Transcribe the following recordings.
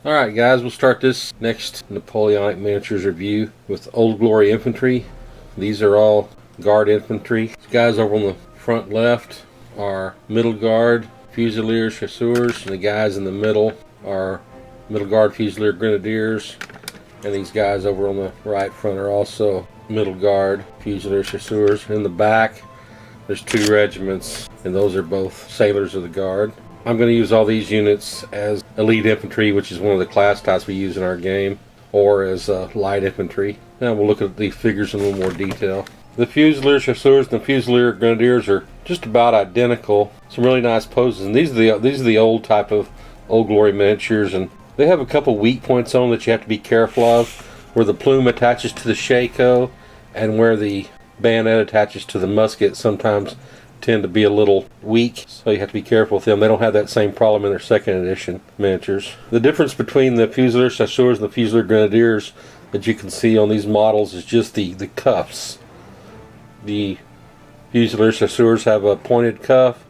Alright guys, we'll start this next Napoleonic Miniatures review with Old Glory infantry. These are all guard infantry. These guys over on the front left are middle guard Fusiliers, Chasseurs, and the guys in the middle are middle guard Fusilier Grenadiers, and these guys over on the right front are also middle guard Fusilier, Chasseurs. In the back there's two regiments, and those are both sailors of the guard. I'm going to use all these units as elite infantry, which is one of the class types we use in our game, or as light infantry. Now we'll look at these figures in a little more detail. The Fusilier Chasseurs and the Fusilier Grenadiers are just about identical. Some really nice poses, and these are the old type of Old Glory miniatures, and they have a couple weak points on that you have to be careful of, where the plume attaches to the shako and where the bayonet attaches to the musket. Sometimes tend to be a little weak, so you have to be careful with them. They don't have that same problem in their second edition miniatures. The difference between the Fusilier Chasseurs and the Fusilier Grenadiers that you can see on these models is just the cuffs. The Fusilier Chasseurs have a pointed cuff,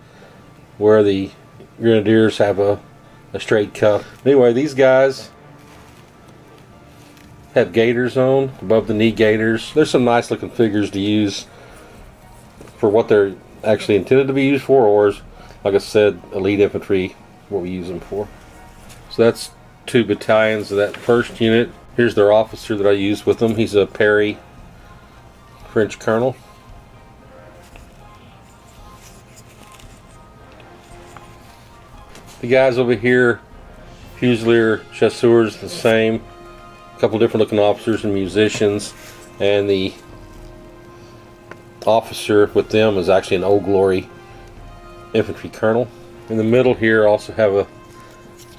where the Grenadiers have a straight cuff. Anyway, these guys have gaiters on, above the knee gaiters. There's some nice looking figures to use for what they're actually intended to be used for, or as, like I said, elite infantry, what we use them for. So that's two battalions of that first unit. Here's their officer that I use with them. He's a Perry French colonel. The guys over here, Fusilier Chasseurs, the same. A couple different looking officers and musicians, and the officer with them is actually an Old Glory infantry colonel. In the middle here also have a,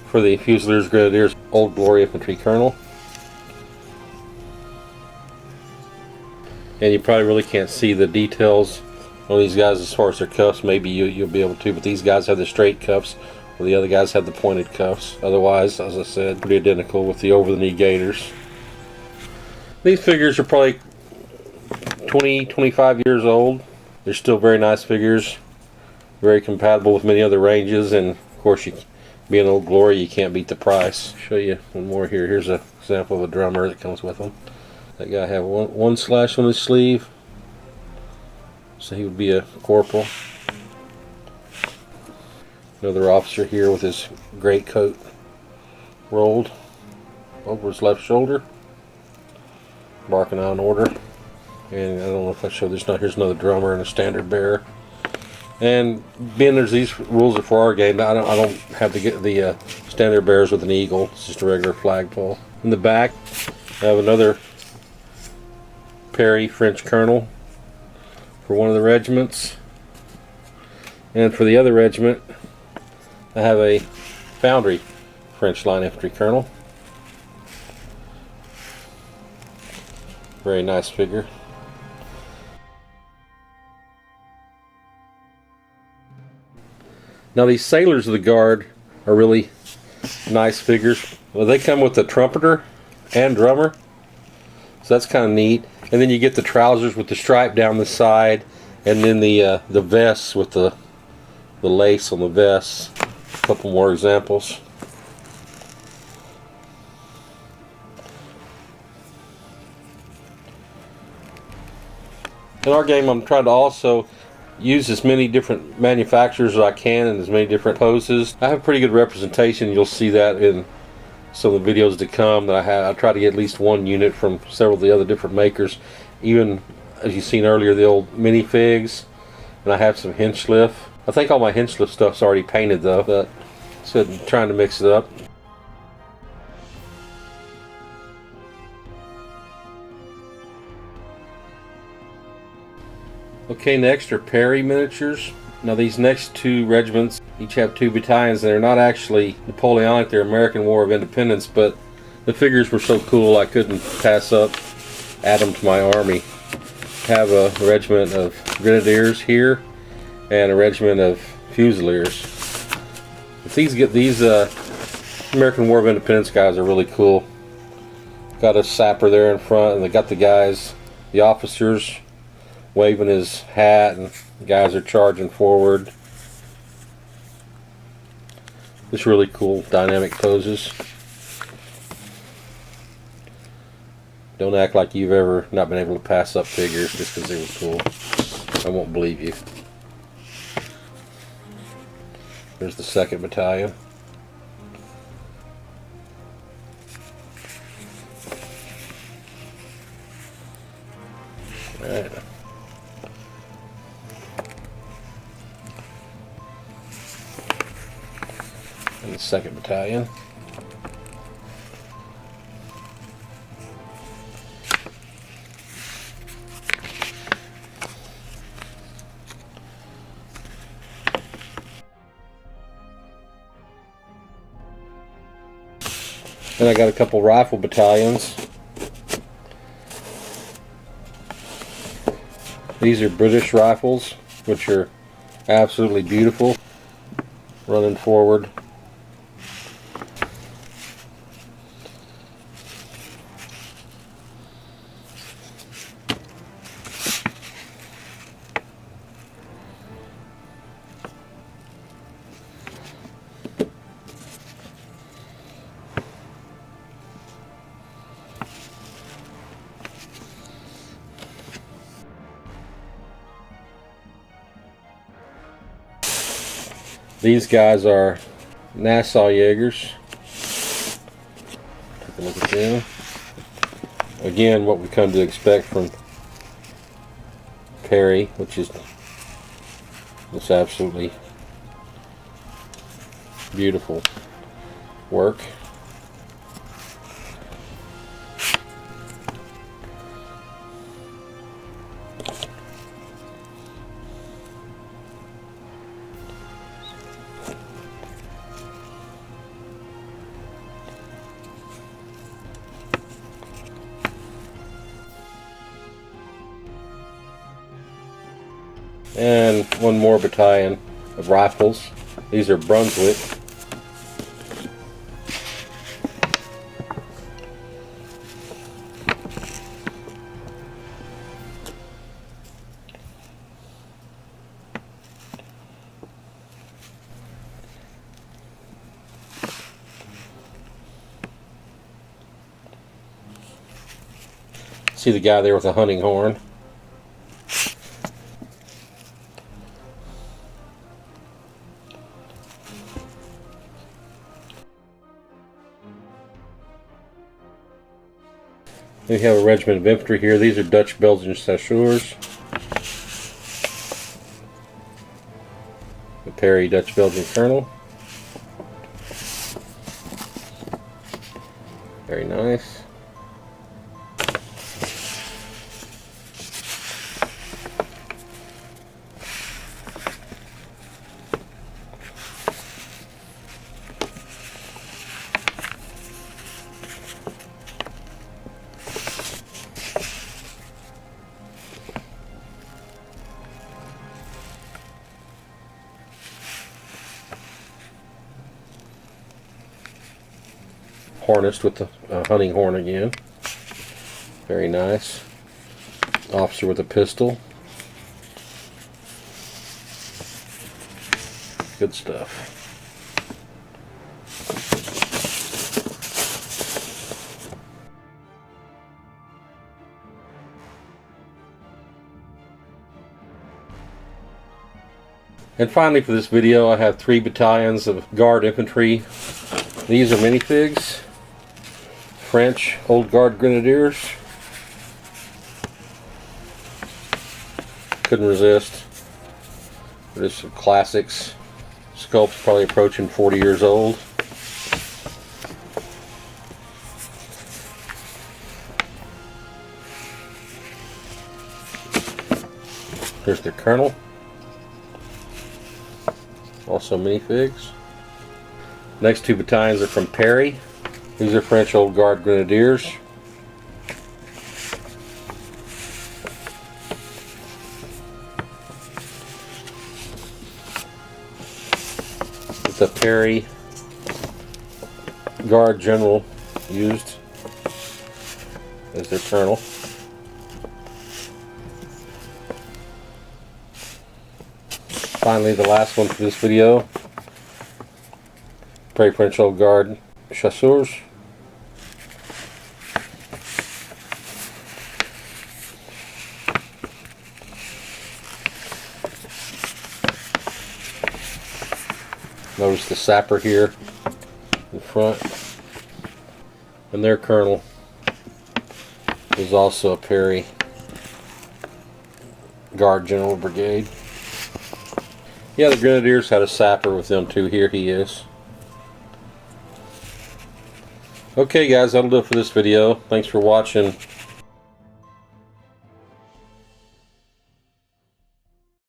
for the Fusiliers Grenadiers, Old Glory infantry colonel. And you probably really can't see the details on these guys as far as their cuffs. Maybe you'll be able to, but these guys have the straight cuffs, while the other guys have the pointed cuffs. Otherwise, as I said, pretty identical with the over the knee gaiters. These figures are probably 20-25 years old. They're still very nice figures, very compatible with many other ranges, and of course, you being Old Glory, you can't beat the price. Show you one more here. Here's an example of a drummer that comes with them. That guy have one slash on his sleeve, so he would be a corporal. Another officer here with his great coat rolled over his left shoulder, barking out an order. And I don't know if I showed this. Here's another drummer and a standard bearer. And being there's these rules are for our game, I don't have to get the standard bearers with an eagle. It's just a regular flagpole. In the back, I have another Perry French colonel for one of the regiments, and for the other regiment, I have a Foundry French line infantry colonel. Very nice figure. Now these sailors of the guard are really nice figures. Well, they come with the trumpeter and drummer, so that's kind of neat. And then you get the trousers with the stripe down the side, and then the vests with the lace on the vests. A couple more examples. In our game, I'm trying to also use as many different manufacturers as I can and as many different poses. I have pretty good representation. You'll see that in some of the videos to come that I have. I try to get at least one unit from several of the other different makers. Even, as you've seen earlier, the old Minifigs, and I have some Hinchliff. I think all my Hinchliff stuff's already painted though, but so I'm trying to mix it up. Okay, next are Perry miniatures. Now these next two regiments each have two battalions, and they're not actually Napoleonic, they're American War of Independence, but the figures were so cool I couldn't pass up add them to my army. I have a regiment of Grenadiers here and a regiment of Fusiliers. If these American War of Independence guys are really cool. Got a sapper there in front, and they got the guys, the officers, waving his hat, and the guys are charging forward. Just really cool dynamic poses. Don't act like you've ever not been able to pass up figures just because they were cool. I won't believe you. There's the 2nd Battalion. Alright. And the 2nd Battalion. And I got a couple rifle battalions. These are British rifles, which are absolutely beautiful. Running forward. These guys are Nassau Jagers. Take a look at them. Again, what we come to expect from Perry, which is this absolutely beautiful work. And one more battalion of rifles. These are Brunswick. See the guy there with a hunting horn. We have a regiment of infantry here. These are Dutch-Belgian Chasseurs. The Perry Dutch-Belgian Colonel. Very nice. Harnessed with the hunting horn again. Very nice. Officer with a pistol. Good stuff. And finally, for this video, I have 3 battalions of Guard infantry. These are Minifigs. French Old Guard Grenadiers. Couldn't resist. They're just some classics. Sculpt's probably approaching 40 years old. Here's their colonel. Also Minifigs. Next 2 battalions are from Perry. These are French Old Guard Grenadiers. It's a Perry Guard General used as their colonel. Finally, the last one for this video. Perry French Old Guard Chasseurs. Notice the sapper here in front. And their colonel is also a Perry Guard General Brigade. Yeah, the Grenadiers had a sapper with them too. Here he is. Okay guys, that'll do it for this video. Thanks for watching.